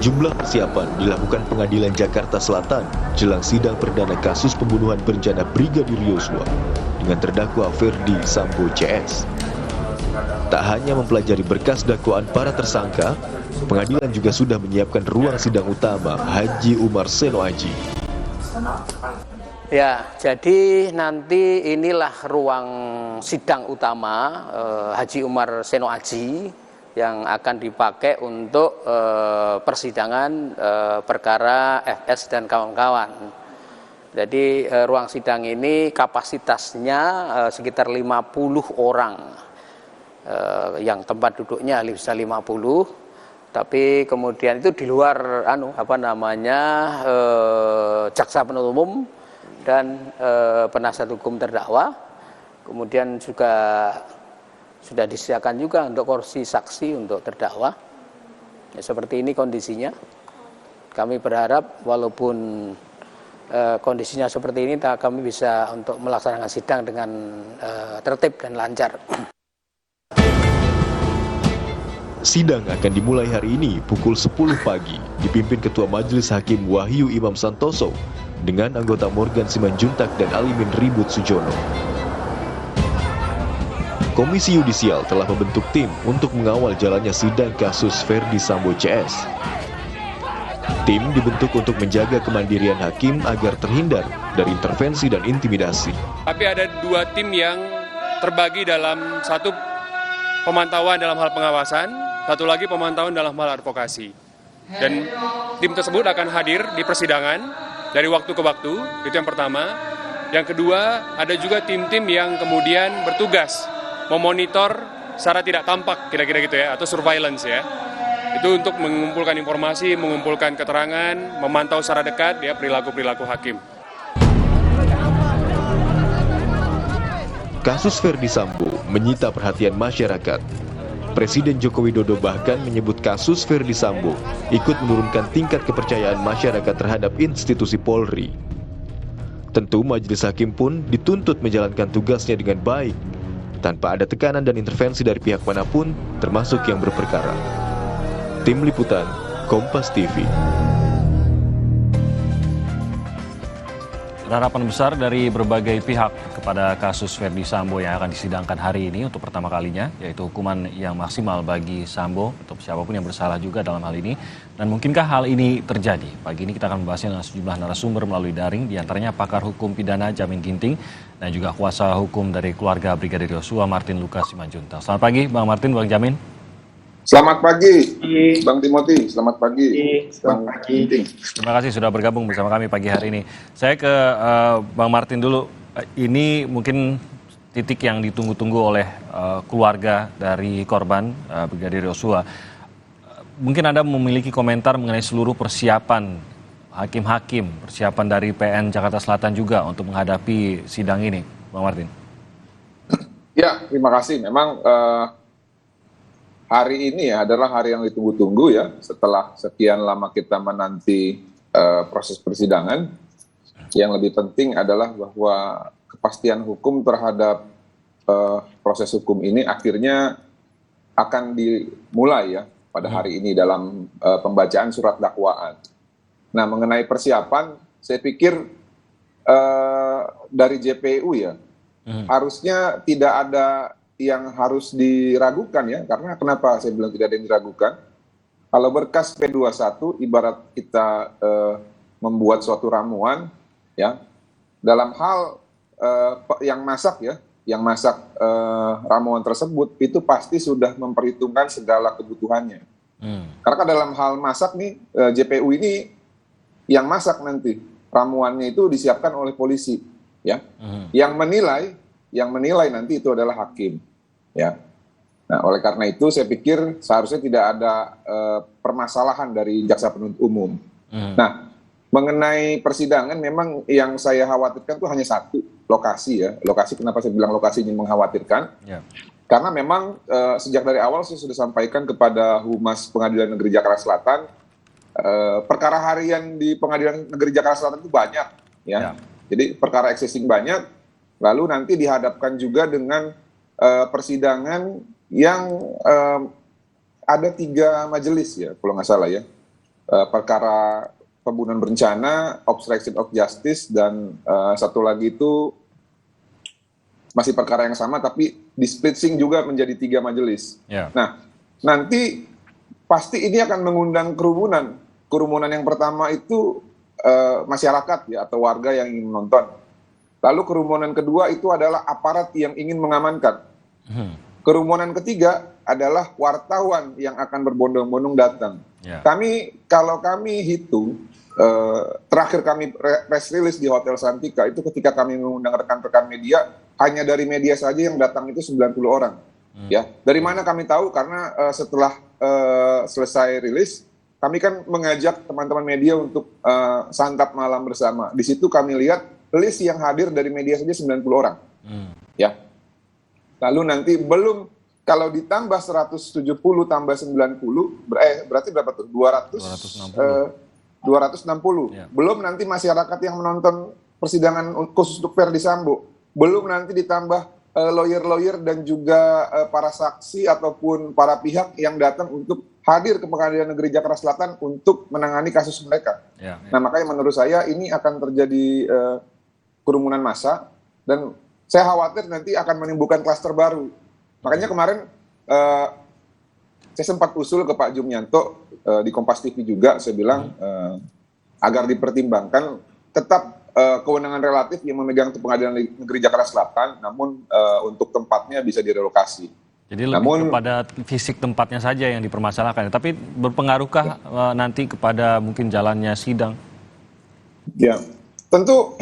Sejumlah persiapan dilakukan Pengadilan Jakarta Selatan jelang sidang perdana kasus pembunuhan berencana Brigadir Yosua dengan terdakwa Ferdy Sambo CS. Tak hanya mempelajari berkas dakwaan para tersangka, pengadilan juga sudah menyiapkan ruang sidang utama Haji Umar Seno Aji. Ya, jadi nanti inilah ruang sidang utama Haji Umar Seno Aji yang akan dipakai untuk persidangan perkara FS dan kawan-kawan. Jadi ruang sidang ini kapasitasnya sekitar 50 orang. Yang tempat duduknya bisa 50, tapi kemudian itu di luar jaksa penuntut umum dan penasihat hukum terdakwa. Kemudian juga sudah disediakan juga untuk kursi saksi untuk terdakwa. Ya, seperti ini kondisinya. Kami berharap walaupun kondisinya seperti ini, kami bisa untuk melaksanakan sidang dengan tertib dan lancar. Sidang akan dimulai hari ini pukul 10 pagi, dipimpin Ketua Majelis Hakim Wahyu Imam Santoso dengan anggota Morgan Simanjuntak dan Alimin Ribut Sujono. Komisi Yudisial telah membentuk tim untuk mengawal jalannya sidang kasus Ferdy Sambo CS. Tim dibentuk untuk menjaga kemandirian hakim agar terhindar dari intervensi dan intimidasi. Tapi ada dua tim yang terbagi dalam satu pemantauan dalam hal pengawasan, satu lagi pemantauan dalam hal advokasi. Dan tim tersebut akan hadir di persidangan dari waktu ke waktu, itu yang pertama. Yang kedua, ada juga tim-tim yang kemudian bertugas memonitor secara tidak tampak, kira-kira gitu ya, atau surveillance ya. Itu untuk mengumpulkan informasi, mengumpulkan keterangan, memantau secara dekat ya perilaku-perilaku hakim. Kasus Ferdy Sambo menyita perhatian masyarakat. Presiden Joko Widodo bahkan menyebut kasus Ferdy Sambo ikut menurunkan tingkat kepercayaan masyarakat terhadap institusi Polri. Tentu majelis hakim pun dituntut menjalankan tugasnya dengan baik, tanpa ada tekanan dan intervensi dari pihak manapun, termasuk yang berperkara. Tim Liputan, Kompas TV. Harapan besar dari berbagai pihak kepada kasus Ferdy Sambo yang akan disidangkan hari ini untuk pertama kalinya, yaitu hukuman yang maksimal bagi Sambo atau siapapun yang bersalah juga dalam hal ini. Dan mungkinkah hal ini terjadi? Pagi ini kita akan membahasnya dengan sejumlah narasumber melalui daring, diantaranya pakar hukum pidana Jamin Ginting dan juga kuasa hukum dari keluarga Brigadir Yosua Martin Lucas Simanjuntak. Selamat pagi Bang Martin, Bang Jamin. Selamat pagi, Bang Timothy. Selamat pagi, Bang Ginting. Terima kasih sudah bergabung bersama kami pagi hari ini. Saya ke Bang Martin dulu. Ini mungkin titik yang ditunggu-tunggu oleh keluarga dari korban Brigadir Yosua. Mungkin Anda memiliki komentar mengenai seluruh persiapan hakim-hakim, persiapan dari PN Jakarta Selatan juga untuk menghadapi sidang ini, Bang Martin. Ya, terima kasih. Memang hari ini adalah hari yang ditunggu-tunggu ya, setelah sekian lama kita menanti proses persidangan. Yang lebih penting adalah bahwa kepastian hukum terhadap proses hukum ini akhirnya akan dimulai ya pada hari ini dalam pembacaan surat dakwaan. Nah, mengenai persiapan, saya pikir dari JPU ya, harusnya tidak ada yang harus diragukan ya, karena kenapa saya bilang tidak ada yang diragukan? Kalau berkas P21 ibarat kita membuat suatu ramuan ya, dalam hal yang masak ramuan tersebut itu pasti sudah memperhitungkan segala kebutuhannya. Karena dalam hal masak nih JPU ini yang masak nanti ramuannya itu disiapkan oleh polisi ya, yang menilai nanti itu adalah hakim. Ya, nah oleh karena itu saya pikir seharusnya tidak ada permasalahan dari jaksa penuntut umum. Nah, mengenai persidangan memang yang saya khawatirkan itu hanya satu lokasi ya. Lokasi, kenapa saya bilang lokasi ini mengkhawatirkan? Yeah. Karena memang sejak dari awal saya sudah sampaikan kepada Humas Pengadilan Negeri Jakarta Selatan, perkara harian di Pengadilan Negeri Jakarta Selatan itu banyak ya. Yeah. Jadi perkara existing banyak, lalu nanti dihadapkan juga dengan persidangan yang ada 3 majelis ya, kalau nggak salah ya. perkara pembunuhan berencana, obstruction of justice, dan satu lagi itu masih perkara yang sama tapi di-splitsing juga menjadi 3 majelis. Nah, nanti pasti ini akan mengundang kerumunan. Kerumunan yang pertama itu masyarakat ya, atau warga yang ingin menonton. Lalu kerumunan kedua itu adalah aparat yang ingin mengamankan. Kerumunan ketiga adalah wartawan yang akan berbondong-bondong datang. Kalau kami hitung, terakhir kami press release di Hotel Santika itu ketika kami mengundang rekan-rekan media, hanya dari media saja yang datang itu 90 orang. Ya, dari mana kami tahu? Karena setelah selesai rilis, kami kan mengajak teman-teman media untuk santap malam bersama. Di situ kami lihat list yang hadir dari media saja 90 orang. Ya. Lalu nanti belum, kalau ditambah 170 tambah 90, berarti berapa tuh? 260. Belum nanti masyarakat yang menonton persidangan khusus untuk Verdi Sambo. Belum nanti ditambah lawyer-lawyer dan juga para saksi ataupun para pihak yang datang untuk hadir ke Pengadilan Negeri Jakarta Selatan untuk menangani kasus mereka. Nah, makanya menurut saya ini akan terjadi kerumunan massa, dan saya khawatir nanti akan menimbulkan klaster baru. Makanya kemarin saya sempat usul ke Pak Jumianto di Kompas TV juga, saya bilang agar dipertimbangkan tetap kewenangan relatif yang memegang Pengadilan Negeri Jakarta Selatan, namun untuk tempatnya bisa direlokasi. Jadi lebih kepada fisik tempatnya saja yang dipermasalahkan. Tapi berpengaruhkah nanti kepada mungkin jalannya sidang? Ya, tentu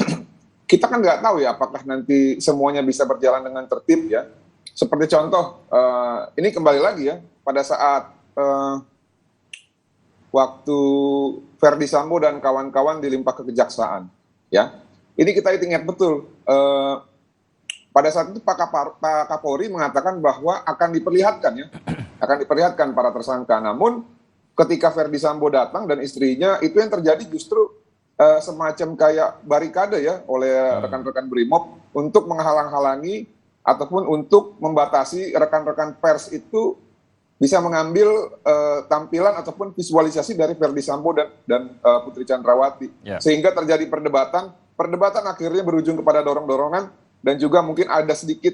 kita kan nggak tahu ya apakah nanti semuanya bisa berjalan dengan tertib ya. Seperti contoh, ini kembali lagi ya, pada saat waktu Verdi Sambo dan kawan-kawan dilimpah ke kejaksaan. Ya, ini kita ingat betul. Pada saat itu Pak Kapolri mengatakan bahwa akan diperlihatkan ya, akan diperlihatkan para tersangka. Namun ketika Verdi Sambo datang dan istrinya, itu yang terjadi justru semacam kayak barikade ya oleh rekan-rekan Brimob untuk menghalang-halangi ataupun untuk membatasi rekan-rekan pers itu bisa mengambil tampilan ataupun visualisasi dari Verdi Sambo dan Putri Chandrawati. Sehingga terjadi perdebatan akhirnya berujung kepada dorong-dorongan dan juga mungkin ada sedikit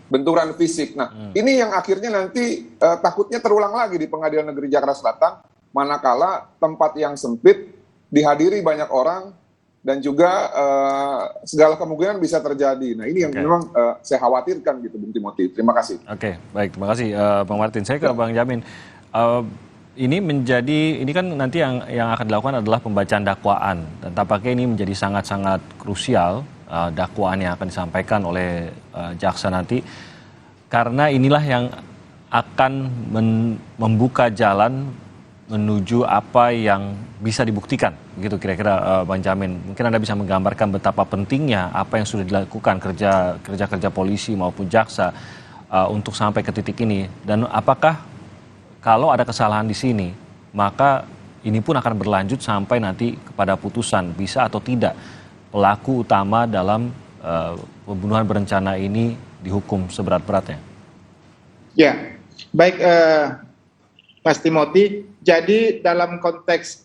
benturan fisik. Nah, ini yang akhirnya nanti takutnya terulang lagi di Pengadilan Negeri Jakarta Selatan, manakala tempat yang sempit dihadiri banyak orang dan juga segala kemungkinan bisa terjadi. Nah, ini yang memang saya khawatirkan gitu, Bung Timothy. Terima kasih. Baik, terima kasih Bang Martin. Saya ke Bang Jamin. Ini kan nanti yang akan dilakukan adalah pembacaan dakwaan, dan tampaknya ini menjadi sangat-sangat krusial dakwaan yang akan disampaikan oleh jaksa nanti, karena inilah yang akan membuka jalan menuju apa yang bisa dibuktikan, gitu kira-kira Bang Jamin. Mungkin Anda bisa menggambarkan betapa pentingnya apa yang sudah dilakukan kerja polisi maupun jaksa untuk sampai ke titik ini, dan apakah kalau ada kesalahan di sini, maka ini pun akan berlanjut sampai nanti kepada putusan bisa atau tidak pelaku utama dalam pembunuhan berencana ini dihukum seberat-beratnya. Ya, baik Mas Timothy. Jadi dalam konteks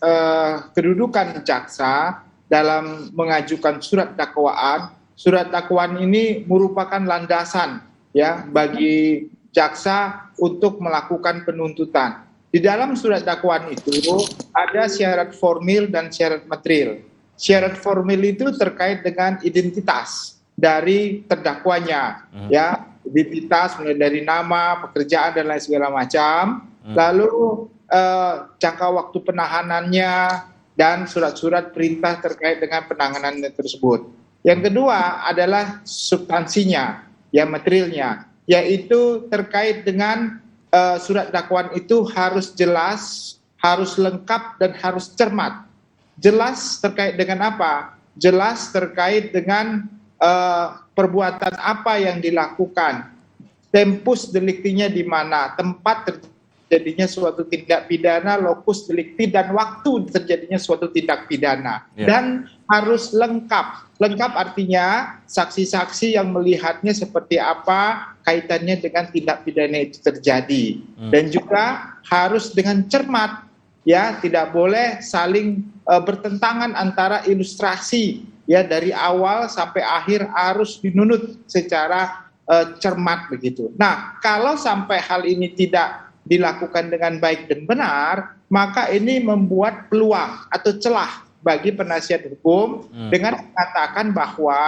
kedudukan jaksa dalam mengajukan surat dakwaan ini merupakan landasan ya bagi jaksa untuk melakukan penuntutan. Di dalam surat dakwaan itu ada syarat formil dan syarat material. Syarat formil itu terkait dengan identitas dari terdakwanya, ya, identitas mulai dari nama, pekerjaan dan lain segala macam. Lalu jangka waktu penahanannya dan surat-surat perintah terkait dengan penanganan tersebut. Yang kedua adalah substansinya, ya, materialnya, yaitu terkait dengan surat dakwaan itu harus jelas, harus lengkap, dan harus cermat. Jelas terkait dengan apa? Jelas terkait dengan perbuatan apa yang dilakukan, tempus deliktinya di mana, tempat terjadinya suatu tindak pidana, lokus delikti, dan waktu terjadinya suatu tindak pidana. Dan harus lengkap. Lengkap artinya saksi-saksi yang melihatnya seperti apa kaitannya dengan tindak pidana itu terjadi. Dan juga harus dengan cermat. ya tidak boleh saling bertentangan antara ilustrasi ya dari awal sampai akhir harus dinunut secara cermat begitu. Nah, kalau sampai hal ini tidak dilakukan dengan baik dan benar, maka ini membuat peluang atau celah bagi penasihat hukum dengan mengatakan bahwa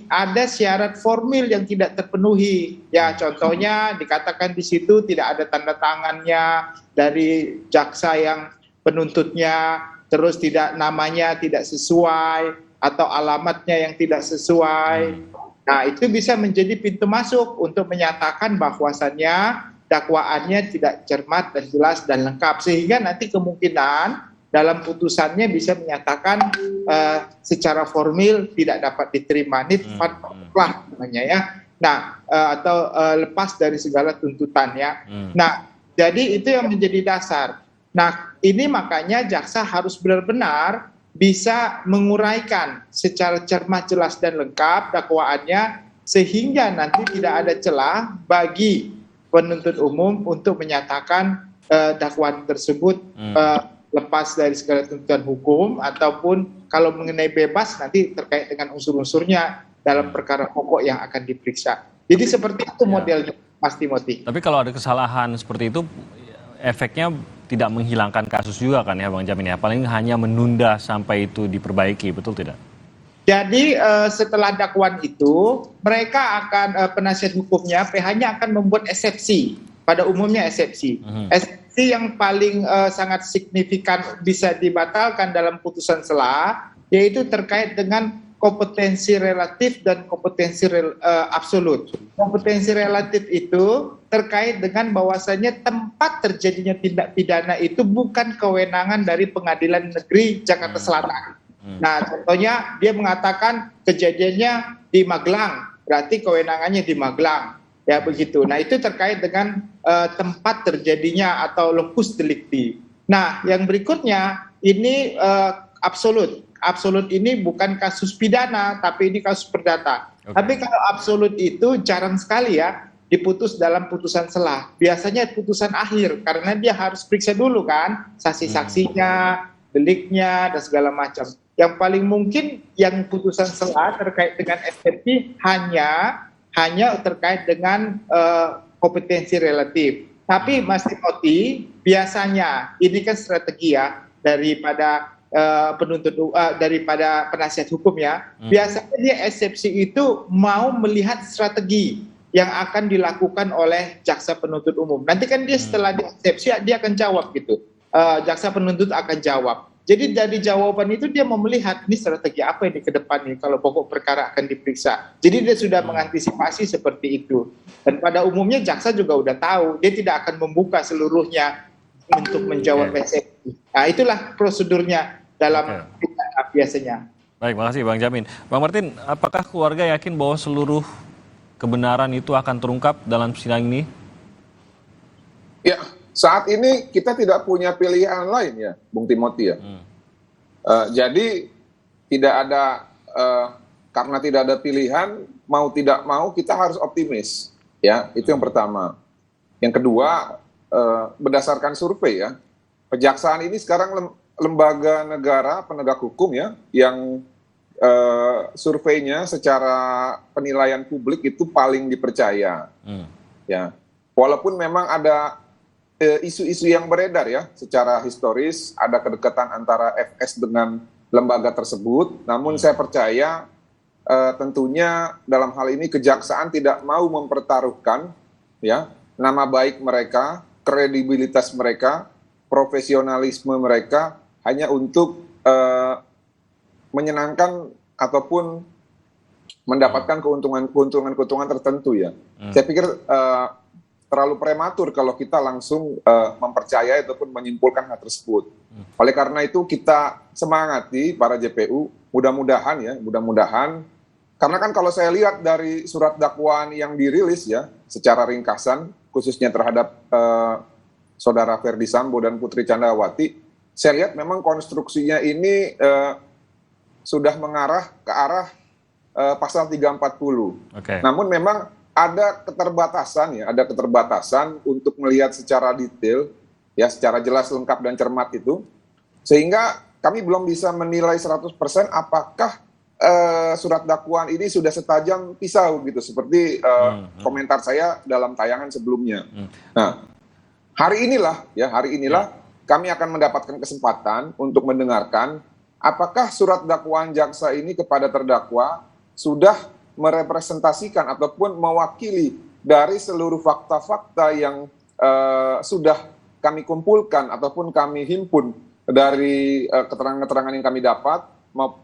ada syarat formil yang tidak terpenuhi. Ya, contohnya dikatakan di situ tidak ada tanda tangannya dari jaksa yang penuntutnya, terus namanya tidak sesuai atau alamatnya yang tidak sesuai. Nah, itu bisa menjadi pintu masuk untuk menyatakan bahwasannya dakwaannya tidak cermat dan jelas dan lengkap, sehingga nanti kemungkinan dalam putusannya bisa menyatakan secara formil tidak dapat diterima. Ini fatwa namanya ya. Nah, atau lepas dari segala tuntutan ya. Nah, jadi itu yang menjadi dasar. Nah, ini makanya jaksa harus benar-benar bisa menguraikan secara cermat, jelas dan lengkap dakwaannya, sehingga nanti tidak ada celah bagi penuntut umum untuk menyatakan dakwaan tersebut lepas dari segala tuntutan hukum, ataupun kalau mengenai bebas nanti terkait dengan unsur-unsurnya dalam perkara pokok yang akan diperiksa. Jadi seperti itu modelnya, Mas Timothy. Tapi kalau ada kesalahan seperti itu, efeknya tidak menghilangkan kasus juga kan ya Bang Jamin ya? Paling hanya menunda sampai itu diperbaiki, betul tidak? Jadi setelah dakwaan itu, mereka akan, penasihat hukumnya, PH-nya akan membuat eksepsi, pada umumnya eksepsi. Eksepsi yang paling sangat signifikan bisa dibatalkan dalam putusan selah, yaitu terkait dengan kompetensi relatif dan kompetensi absolut. Kompetensi relatif itu terkait dengan bahwasannya tempat terjadinya tindak pidana itu bukan kewenangan dari Pengadilan Negeri Jakarta Selatan. Nah, contohnya dia mengatakan kejadiannya di Magelang, berarti kewenangannya di Magelang. Ya begitu. Nah, itu terkait dengan tempat terjadinya atau locus delicti. Nah, yang berikutnya ini absolut. Absolut ini bukan kasus pidana, tapi ini kasus perdata. Tapi kalau absolut itu jarang sekali ya diputus dalam putusan selah. Biasanya putusan akhir, karena dia harus periksa dulu kan saksi-saksinya, deliknya, dan segala macam. Yang paling mungkin yang putusan selah terkait dengan SPP hanya terkait dengan kompetensi relatif. Tapi Mas Timothy, biasanya ini kan strategi ya daripada daripada penasihat hukum ya. Biasanya dia eksepsi itu mau melihat strategi yang akan dilakukan oleh jaksa penuntut umum. Nanti kan dia setelah eksepsi dia akan jawab gitu. Jaksa penuntut akan jawab. Jadi dari jawaban itu dia mau melihat ini strategi apa ini ke depan nih kalau pokok perkara akan diperiksa. Jadi dia sudah mengantisipasi seperti itu. Dan pada umumnya jaksa juga udah tahu, dia tidak akan membuka seluruhnya untuk menjawab eksepsi. Nah, itulah prosedurnya dalam biasanya. Baik, makasih Bang Jamin. Bang Martin, apakah keluarga yakin bahwa seluruh kebenaran itu akan terungkap dalam sidang ini? Ya, saat ini kita tidak punya pilihan lain ya, Bung Timothy ya. Jadi tidak ada, karena tidak ada pilihan, mau tidak mau kita harus optimis. Ya, itu yang pertama. Yang kedua, berdasarkan survei ya, kejaksaan ini sekarang lembaga negara penegak hukum ya, yang surveinya secara penilaian publik itu paling dipercaya. Ya, walaupun memang ada isu-isu yang beredar ya, secara historis ada kedekatan antara FS dengan lembaga tersebut. Namun saya percaya tentunya dalam hal ini kejaksaan tidak mau mempertaruhkan ya nama baik mereka, kredibilitas mereka, profesionalisme mereka hanya untuk menyenangkan ataupun mendapatkan keuntungan tertentu ya. Saya pikir terlalu prematur kalau kita langsung mempercayai ataupun menyimpulkan hal tersebut. Oleh karena itu kita semangati para JPU, mudah-mudahan, karena kan kalau saya lihat dari surat dakwaan yang dirilis ya, secara ringkasan, khususnya terhadap saudara Ferdi Sambo dan Putri Candrawati, saya lihat memang konstruksinya ini sudah mengarah ke arah pasal 340. Namun memang ada keterbatasan untuk melihat secara detail ya secara jelas, lengkap dan cermat itu, sehingga kami belum bisa menilai 100% apakah surat dakwaan ini sudah setajam pisau gitu, seperti komentar saya dalam tayangan sebelumnya. Nah, hari inilah kami akan mendapatkan kesempatan untuk mendengarkan apakah surat dakwaan jaksa ini kepada terdakwa sudah merepresentasikan ataupun mewakili dari seluruh fakta-fakta yang sudah kami kumpulkan ataupun kami himpun dari keterangan-keterangan yang kami dapat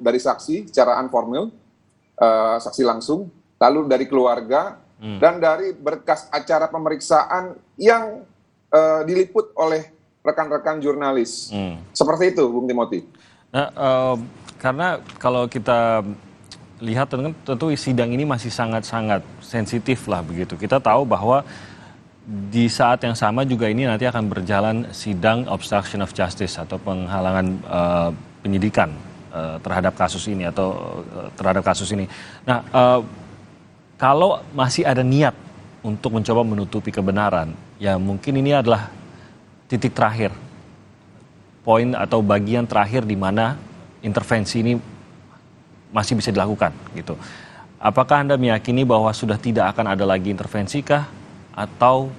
dari saksi secara informal, saksi langsung, lalu dari keluarga, dan dari berkas acara pemeriksaan yang diliput oleh rekan-rekan jurnalis. Seperti itu, Bung Timothy. Nah, karena kalau kita lihat tentu sidang ini masih sangat-sangat sensitif lah begitu. Kita tahu bahwa di saat yang sama juga ini nanti akan berjalan sidang obstruction of justice atau penghalangan penyidikan terhadap kasus ini atau terhadap kasus ini. Nah, kalau masih ada niat untuk mencoba menutupi kebenaran, ya mungkin ini adalah titik terakhir, poin atau bagian terakhir di mana intervensi ini masih bisa dilakukan, gitu. Apakah Anda meyakini bahwa sudah tidak akan ada lagi intervensi kah, atau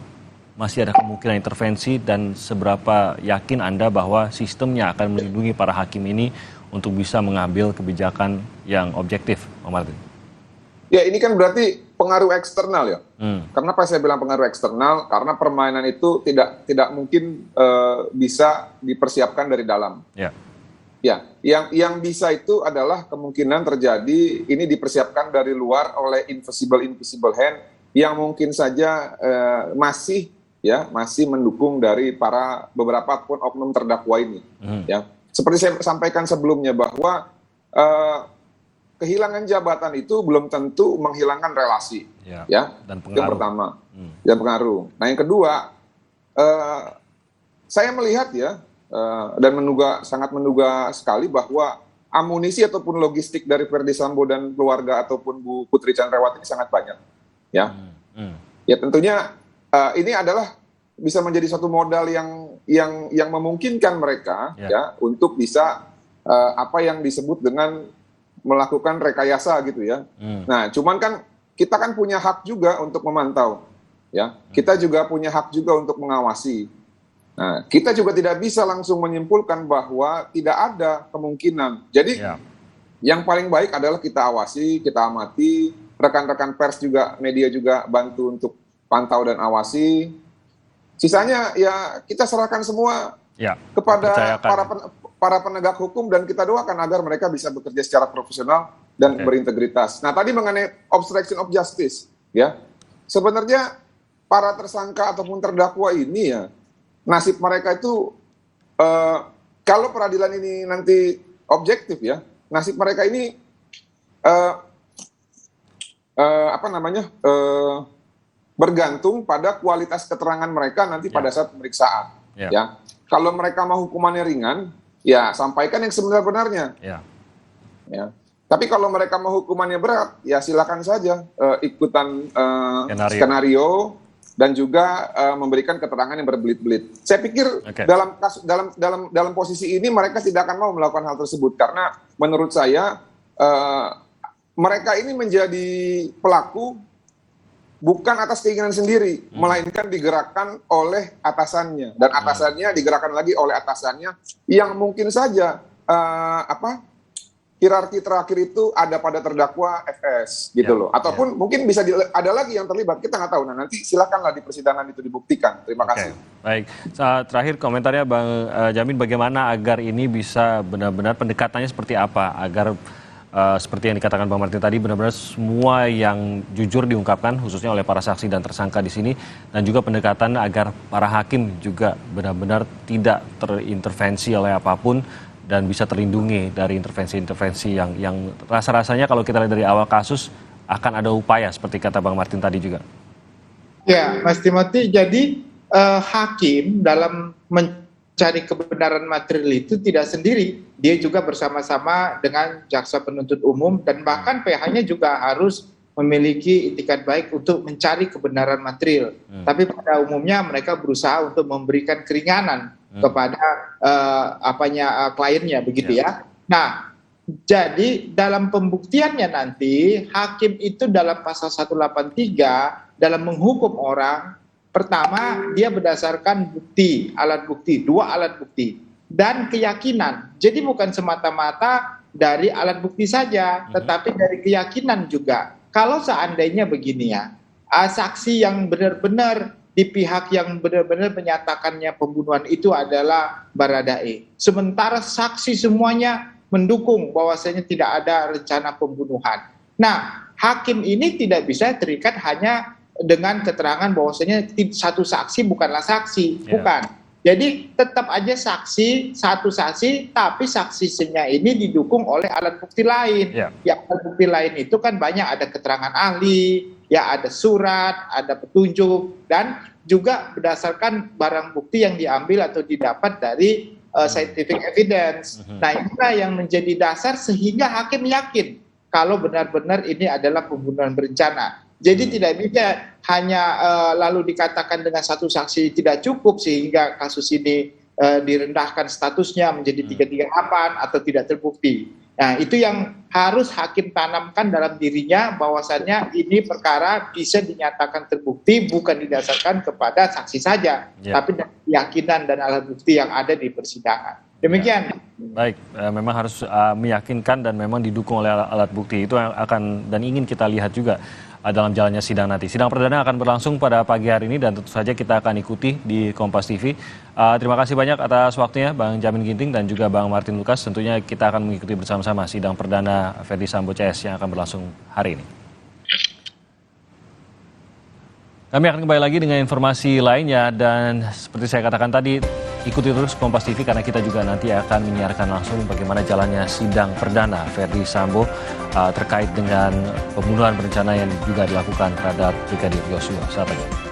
masih ada kemungkinan intervensi, dan seberapa yakin Anda bahwa sistemnya akan melindungi para hakim ini untuk bisa mengambil kebijakan yang objektif, Pak Martin? Ya, ini kan berarti pengaruh eksternal ya. Kenapa saya bilang pengaruh eksternal? Karena permainan itu tidak mungkin bisa dipersiapkan dari dalam. Ya. Ya, yang bisa itu adalah kemungkinan terjadi ini dipersiapkan dari luar oleh invisible hand yang mungkin saja masih mendukung dari beberapa pun oknum terdakwa ini. Ya. Seperti saya sampaikan sebelumnya bahwa kehilangan jabatan itu belum tentu menghilangkan relasi, ya. Dan pengaruh. Yang pertama, dan pengaruh. Nah, yang kedua, saya melihat dan sangat menduga sekali bahwa amunisi ataupun logistik dari Ferdy Sambo dan keluarga ataupun Bu Putri Chandrawati sangat banyak, ya. Ya, tentunya ini adalah bisa menjadi suatu modal yang memungkinkan mereka ya untuk bisa apa yang disebut dengan melakukan rekayasa gitu ya. Nah, cuman kan kita kan punya hak juga untuk memantau, ya. Kita juga punya hak juga untuk mengawasi. Nah, kita juga tidak bisa langsung menyimpulkan bahwa tidak ada kemungkinan. Jadi yang paling baik adalah kita awasi, kita amati, rekan-rekan pers juga, media juga bantu untuk pantau dan awasi. Sisanya ya kita serahkan semua kepada para penegak hukum, dan kita doakan agar mereka bisa bekerja secara profesional dan berintegritas. Nah, tadi mengenai obstruction of justice, ya, sebenarnya para tersangka ataupun terdakwa ini ya, nasib mereka itu kalau peradilan ini nanti objektif ya, nasib mereka ini bergantung pada kualitas keterangan mereka nanti pada saat pemeriksaan. Ya, kalau mereka mau hukumannya ringan, ya sampaikan yang sebenar-benarnya. Ya. Tapi kalau mereka mau hukumannya berat, ya silakan saja ikutan skenario dan juga memberikan keterangan yang berbelit-belit. Saya pikir dalam posisi ini mereka tidak akan mau melakukan hal tersebut, karena menurut saya mereka ini menjadi pelaku bukan atas keinginan sendiri, melainkan digerakkan oleh atasannya, dan atasannya digerakkan lagi oleh atasannya yang mungkin saja hierarki terakhir itu ada pada terdakwa FS gitu loh, ataupun mungkin bisa ada lagi yang terlibat, kita nggak tahu. Nah, nanti silakanlah di persidangan itu dibuktikan. Terima kasih. Baik, terakhir komentarnya Bang Jamin, bagaimana agar ini bisa benar-benar pendekatannya seperti apa agar seperti yang dikatakan Bang Martin tadi, benar-benar semua yang jujur diungkapkan, khususnya oleh para saksi dan tersangka di sini, dan juga pendekatan agar para hakim juga benar-benar tidak terintervensi oleh apapun dan bisa terlindungi dari intervensi-intervensi yang rasa-rasanya kalau kita lihat dari awal kasus akan ada upaya seperti kata Bang Martin tadi juga. Ya, Mas Timothy, jadi hakim dalam mencari kebenaran material itu tidak sendiri, dia juga bersama-sama dengan jaksa penuntut umum, dan bahkan PH-nya juga harus memiliki itikat baik untuk mencari kebenaran material. Tapi pada umumnya mereka berusaha untuk memberikan keringanan kepada kliennya begitu ya. Nah, jadi dalam pembuktiannya nanti hakim itu dalam pasal 183 dalam menghukum orang, pertama dia berdasarkan bukti, dua alat bukti dan keyakinan. Jadi bukan semata-mata dari alat bukti saja, tetapi dari keyakinan juga. Kalau seandainya begini ya, saksi yang benar-benar di pihak yang benar-benar menyatakannya pembunuhan itu adalah Baradae. Sementara saksi semuanya mendukung bahwasanya tidak ada rencana pembunuhan. Nah, hakim ini tidak bisa terikat hanya dengan keterangan bahwasanya satu saksi bukanlah saksi, bukan. Jadi tetap aja satu saksi, tapi saksinya ini didukung oleh alat bukti lain. Ya, alat bukti lain itu kan banyak, ada keterangan ahli, ya ada surat, ada petunjuk, dan juga berdasarkan barang bukti yang diambil atau didapat dari scientific evidence. Nah, inilah yang menjadi dasar sehingga hakim yakin kalau benar-benar ini adalah pembunuhan berencana. Jadi tidak bisa hanya lalu dikatakan dengan satu saksi tidak cukup sehingga kasus ini direndahkan statusnya menjadi 338 atau tidak terbukti. Nah, itu yang harus hakim tanamkan dalam dirinya bahwasannya ini perkara bisa dinyatakan terbukti bukan didasarkan kepada saksi saja, tapi keyakinan dan alat bukti yang ada di persidangan. Demikian. Baik, memang harus meyakinkan dan memang didukung oleh alat bukti. Itu yang akan dan ingin kita lihat juga dalam jalannya sidang nanti. Sidang perdana akan berlangsung pada pagi hari ini dan tentu saja kita akan ikuti di Kompas TV. Terima kasih banyak atas waktunya Bang Jamin Ginting dan juga Bang Martin Lucas. Tentunya kita akan mengikuti bersama-sama sidang perdana Ferdy Sambo CS yang akan berlangsung hari ini. Kami akan kembali lagi dengan informasi lainnya dan seperti saya katakan tadi, ikuti terus Kompas TV karena kita juga nanti akan menyiarkan langsung bagaimana jalannya sidang perdana Ferdy Sambo terkait dengan pembunuhan berencana yang juga dilakukan terhadap Brigadir Yosua. Saat lagi.